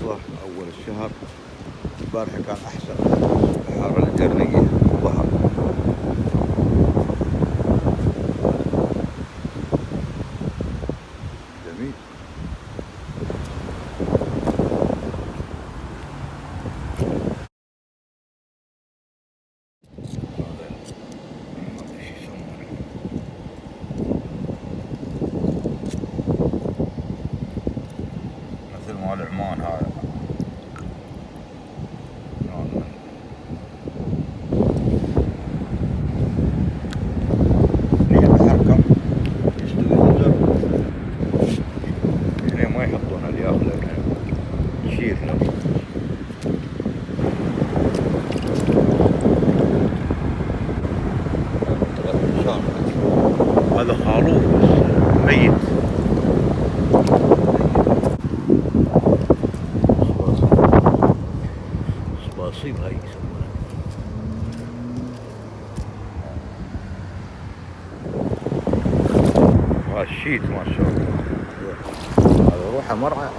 الفضة أول الشهر. البارحة كان أحسن بحر الجرنية ظهر. جميل. مثل مال عمان هذا. البحر كم يستوي الزر هنا ما يحطون الياف لكن تشير له. هذا خروف ميت. صباصيب هاي يسمونها. الشيت ما شاء الله. هذا روحه مرعى.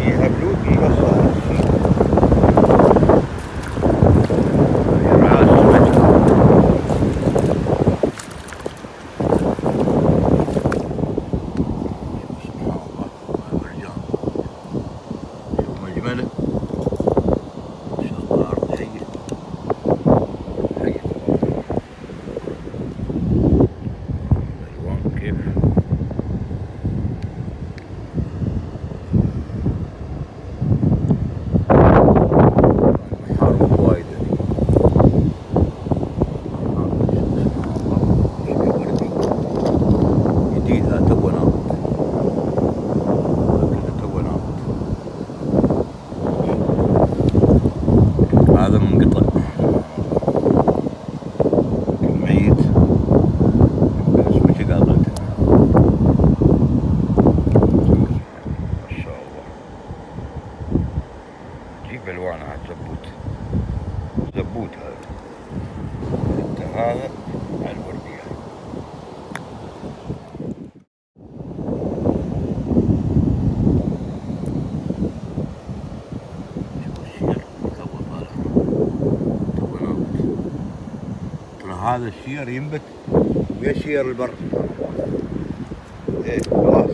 يهبلوك يقصها الشيت. مجمله ما شاء الله. أرض حية حية. الألوان كيف. محارب وايد جديد. لا تو ناضت. تو ناضت. هذا منقطع ميت. اسمه شي قابلته ما شاء الله. جيب الوانها زبوت. زبوت هذا. انت هذا على الوردية. هذا الشير ينبت ويا شير البر. ايه خلاص.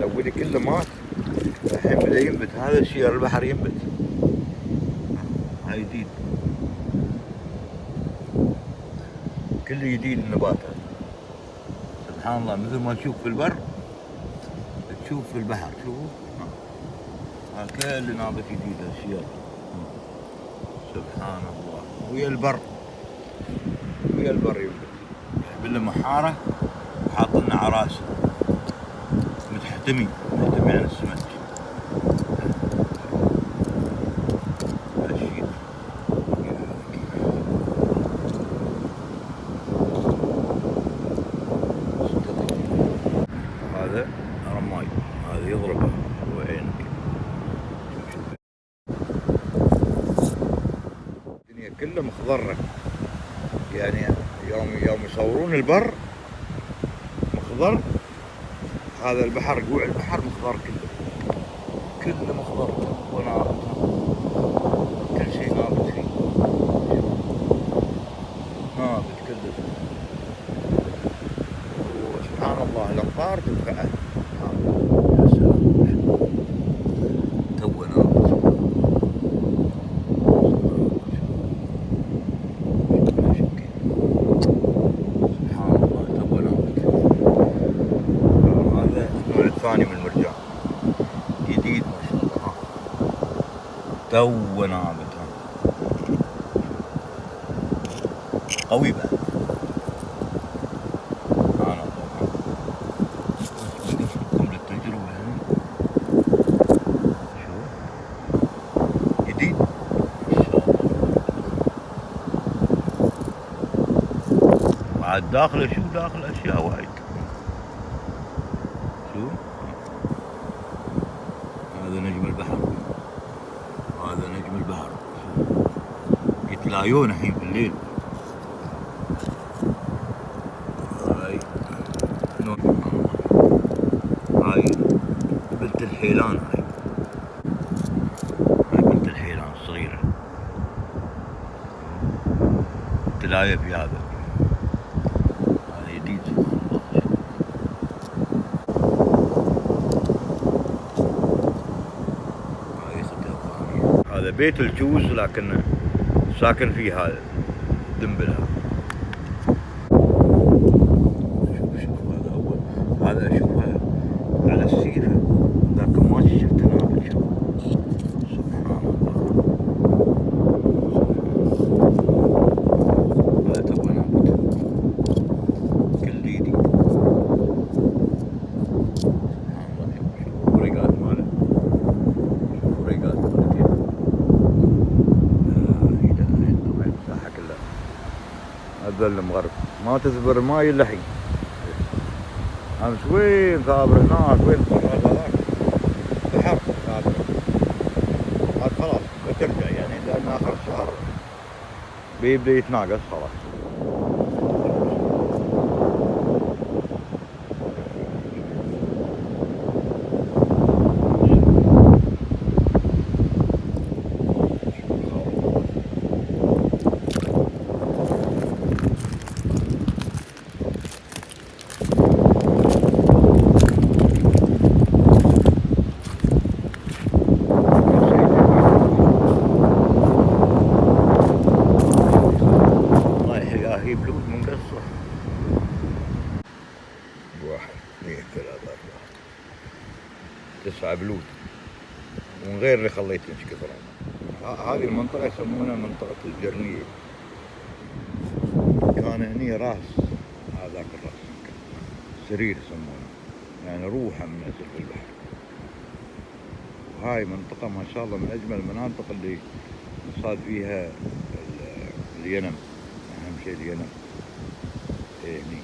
لو بدي كله مات الحين بدا ينبت. هذا شير البحر ينبت. هاي جديد. كله جديد النبات هذا. سبحان الله. مثل ما تشوف في البر تشوف في البحر. شوفوا كل نابت جديد الشير. سبحان الله. ويا البر. ويا البر ينبت. جايبين له محاره وحاطلنا عراسه متحتمي عن السمك. هذا رماي. هذا يضربه وعينك. الدنيا كلها مخضرة. يعني يوم يصورون البر مخضر. هذا البحر قوع البحر مخضر كله مخضر ونابت. كل شيء نابت فيه. نابت كله. سبحان الله. الأمطار تنفعه. يا سلام. تو نابت. ثاني من المرجان جديد ما شاء الله. تو نابت. قوي بعد. سبحان الله. بديكم للتجربة هنا. شوف جديد ما شاء الله. وعاد داخله شو داخل اشياء وايد. شوف هذا نجم البحر. هذا نجم البحر. يتلايون الحين بالليل. هاي الحيلان هاي بنت الحيلان الصغيرة تلاقي في هذا جديد سبحان الله. هذا بيت الجوز لكن ساكن فيه هذا الدنبل هذا. شوف هذا أول، هذا أشوفه على السيفة لكن ما شفت نابل. سبحان الله. هذا تو نابت كليدي. سبحان الله. شوفوا الريقات ماله، شوفوا الريقات مالته. لا إله إلا الله. المساحة كلها هذا المغرب ما تزبر الماي الا الحين. امس وين ثابر هناك، وين هذاك بحر ثابر هذا خلاص بترجع يعني لان اخر الشهر بيبدا يتناقص خلاص. هي بلود من قصة. 1 2 3 4 9 بلود ومن غير اللي خليت ايش كثرهم. هذه المنطقة يسمونها منطقة الجرنية. كان هني راس، هذاك الراس سرير يسمونه، يعني روحه منزل في البحر. وهاي منطقة ما شاء الله من أجمل المناطق اللي نصاد فيها الينم. أهم شيء الينم. هني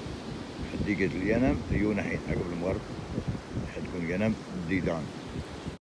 حديقة الينم يجون الحين عقب المغرب تكون ينم ديدان.